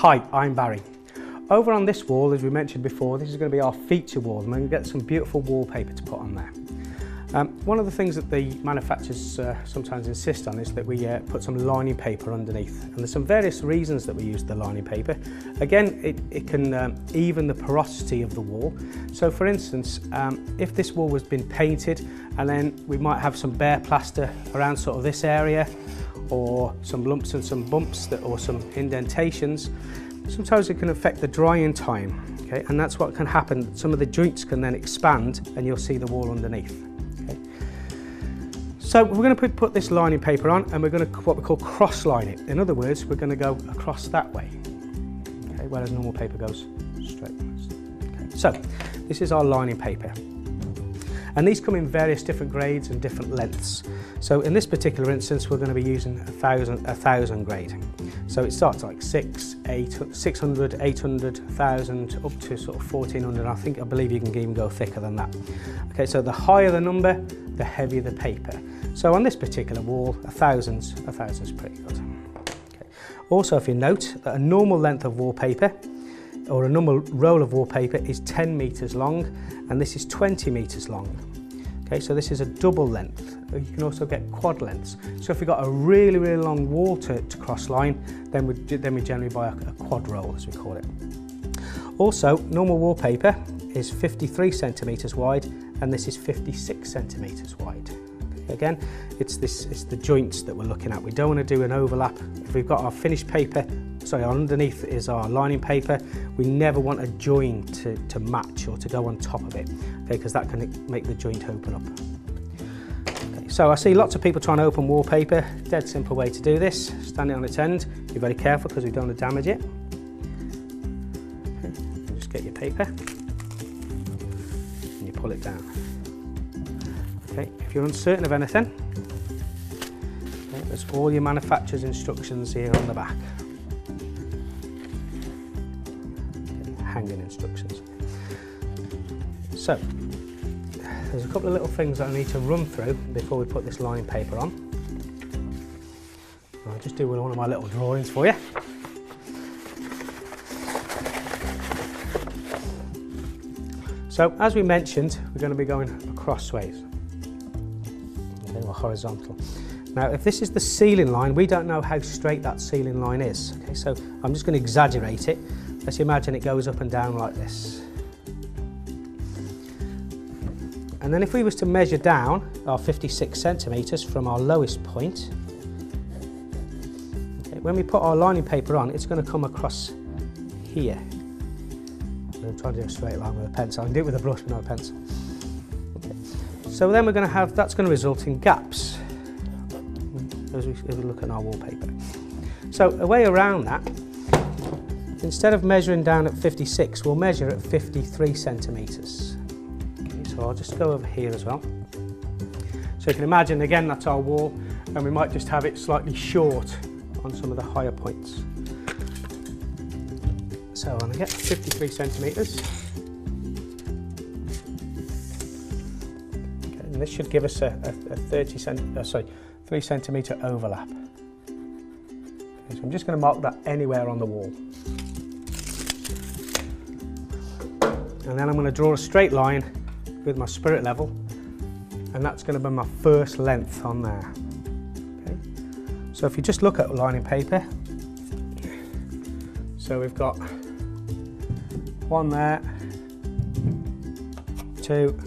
Hi, I'm Barry. Over on this wall, as we mentioned before, this is going to be our feature wall, and we're going to get some beautiful wallpaper to put on there. One of the things that the manufacturers sometimes insist on is that we put some lining paper underneath, and there's some various reasons that we use the lining paper. Again, it can even the porosity of the wall. So for instance, if this wall was been painted and then we might have some bare plaster around sort of this area, or some lumps and some bumps or some indentations, sometimes it can affect the drying time, okay? And that's what can happen. Some of the joints can then expand and you'll see the wall underneath. Okay? So we're going to put this lining paper on, and we're going to what we call cross line it. In other words, we're going to go across that way, okay? Whereas normal paper goes straight. Okay. So this is our lining paper. And these come in various different grades and different lengths. So in this particular instance, we're going to be using a 1000 grade. So it starts like 600, 800, 1000, up to sort of 1400. I believe you can even go thicker than that. Okay, so the higher the number, the heavier the paper. So on this particular wall, 1000's pretty good. Okay. Also, if you note that a normal length of wallpaper, or a normal roll of wallpaper, is 10 meters long, and this is 20 meters long. Okay, so this is a double length. You can also get quad lengths. So if we've got a really, really long wall to cross line, then we generally buy a quad roll, as we call it. Also, normal wallpaper is 53 centimeters wide, and this is 56 centimeters wide. Again, it's the joints that we're looking at. We don't want to do an overlap. If we've got our finished paper, underneath is our lining paper, we never want a join to match or to go on top of it, okay, because that can make the joint open up. Okay, so I see lots of people trying to open wallpaper. Dead simple way to do this. Stand it on its end. Be very careful because we don't want to damage it. Okay, just get your paper and you pull it down. Okay, if you're uncertain of anything, okay, there's all your manufacturer's instructions here on the back. Okay, hanging instructions. So, there's a couple of little things that I need to run through before we put this lining paper on. I'll just do one of my little drawings for you. So, as we mentioned, we're going to be going crossways. Or horizontal. Now, if this is the ceiling line, we don't know how straight that ceiling line is. Okay, so I'm just going to exaggerate it. Let's imagine it goes up and down like this. And then if we was to measure down our 56 centimeters from our lowest point, okay, when we put our lining paper on, it's going to come across here. I'm going to try to do a straight line with a pencil. I can do it with a brush, but not a pencil. So then we're going to have, that's going to result in gaps as we look at our wallpaper. So a way around that, instead of measuring down at 56, we'll measure at 53 centimeters. Okay, so I'll just go over here as well. So you can imagine, again, that's our wall, and we might just have it slightly short on some of the higher points. So I'm going to get 53 centimeters. And this should give us a 3 centimeter overlap. Okay, so I'm just going to mark that anywhere on the wall. And then I'm going to draw a straight line with my spirit level, and that's going to be my first length on there. Okay. So if you just look at lining paper, so we've got one there, 2,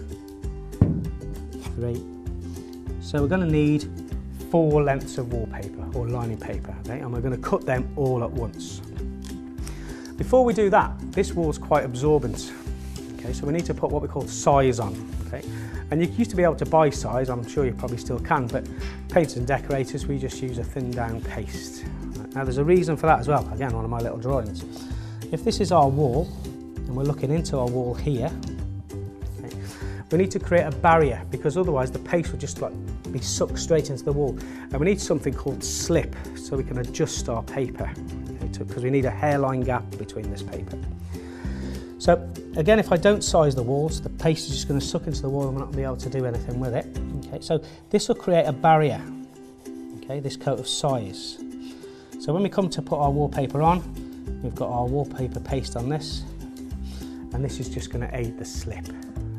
3. So we're going to need 4 lengths of wallpaper or lining paper, okay? And we're going to cut them all at once. Before we do that, this wall's quite absorbent, okay? So we need to put what we call size on, okay? And you used to be able to buy size, I'm sure you probably still can, but painters and decorators, we just use a thin down paste. Right, now there's a reason for that as well, again, one of my little drawings. If this is our wall, and we're looking into our wall here, we need to create a barrier, because otherwise the paste will just be sucked straight into the wall. And we need something called slip, so we can adjust our paper, okay, because we need a hairline gap between this paper. So again, if I don't size the walls, the paste is just going to suck into the wall and we're not going to be able to do anything with it. Okay, so this will create a barrier, okay, this coat of size. So when we come to put our wallpaper on, we've got our wallpaper paste on this, and this is just going to aid the slip,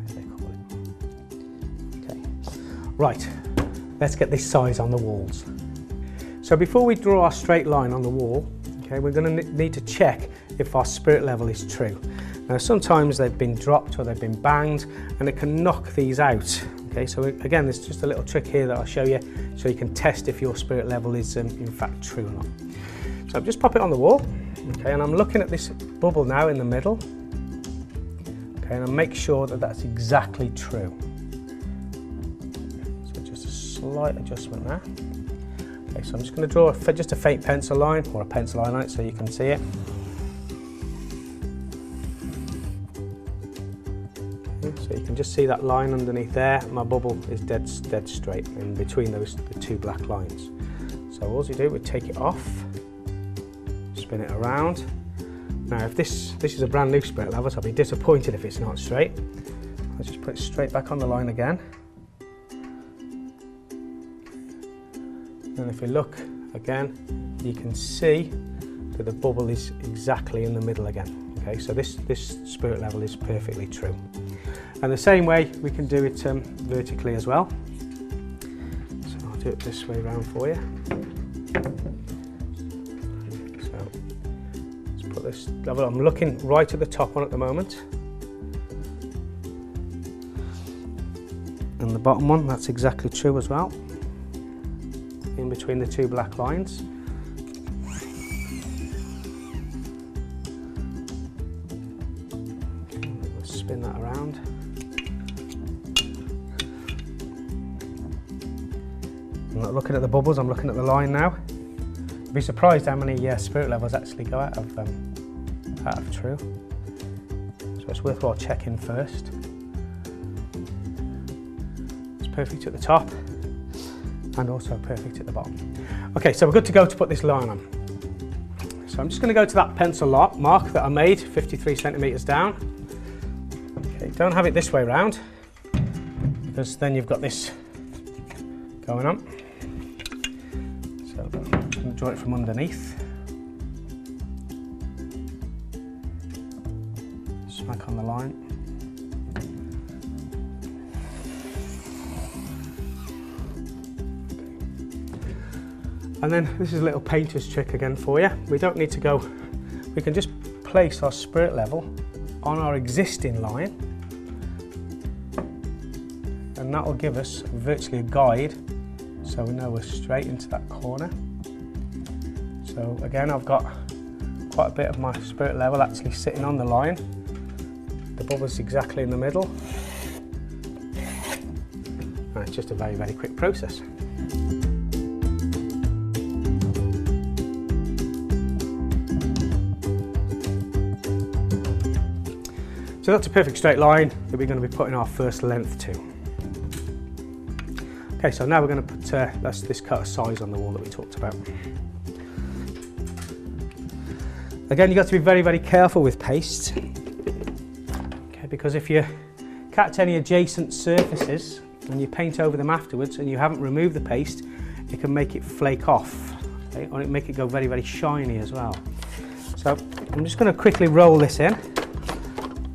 as they call it. Okay, right, let's get this size on the walls. So before we draw our straight line on the wall, okay, we're going to need to check if our spirit level is true. Now sometimes they've been dropped or they've been banged, and it can knock these out. Okay, so again, there's just a little trick here that I'll show you so you can test if your spirit level is in fact true or not. So just pop it on the wall, okay, and I'm looking at this bubble now in the middle, okay, and I'll make sure that that's exactly true. So just a slight adjustment there. Okay, so I'm just going to draw just a faint pencil line, or a pencil line on it so you can see it. So you can just see that line underneath there. My bubble is dead straight in between the two black lines. So all you do, we take it off, spin it around. Now if this is a brand new spirit level, so I'll be disappointed if it's not straight. I'll just put it straight back on the line again. And if we look again, you can see that the bubble is exactly in the middle again. Okay, so this spirit level is perfectly true. And the same way we can do it vertically as well. So I'll do it this way around for you. So let's put this, I'm looking right at the top one at the moment. And the bottom one, that's exactly true as well. In between the two black lines. Let's spin that around. I'm not looking at the bubbles, I'm looking at the line now. You'd be surprised how many spirit levels actually go out of true. So it's worthwhile checking first. It's perfect at the top and also perfect at the bottom. Okay, so we're good to go to put this line on. So I'm just going to go to that pencil mark that I made, 53 centimetres down. Okay, don't have it this way round, because then you've got this going on. So I'm just going to draw it from underneath. Smack on the line. And then this is a little painter's trick again for you. We don't need to go, we can just place our spirit level on our existing line, and that will give us virtually a guide so we know we're straight into that corner. So again, I've got quite a bit of my spirit level actually sitting on the line. The bubble's exactly in the middle, and it's just a very, very quick process. So that's a perfect straight line that we're going to be putting our first length to. Okay, so now we're going to put this cut of size on the wall that we talked about. Again, you've got to be very, very careful with paste. Okay, because if you catch any adjacent surfaces and you paint over them afterwards and you haven't removed the paste, it can make it flake off, okay, or it make it go very, very shiny as well. So I'm just going to quickly roll this in,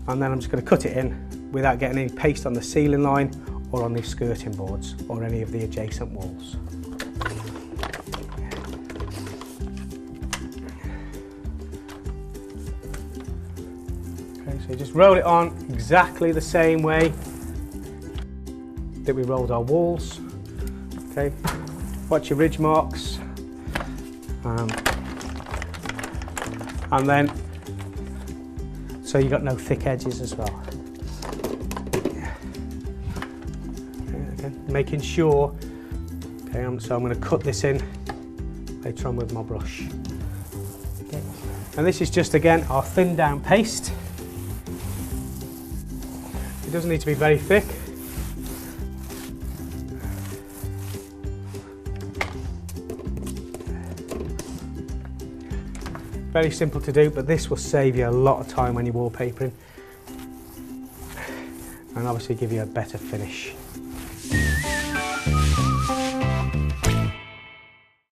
and then I'm just going to cut it in without getting any paste on the ceiling line or on the skirting boards or any of the adjacent walls. Okay, so you just roll it on exactly the same way that we rolled our walls. Okay, watch your ridge marks, and then so you've got no thick edges as well. Okay, making sure, okay, so I'm going to cut this in later on with my brush. Okay. And this is just, again, our thin down paste. It doesn't need to be very thick. Very simple to do, but this will save you a lot of time when you're wallpapering, and obviously give you a better finish.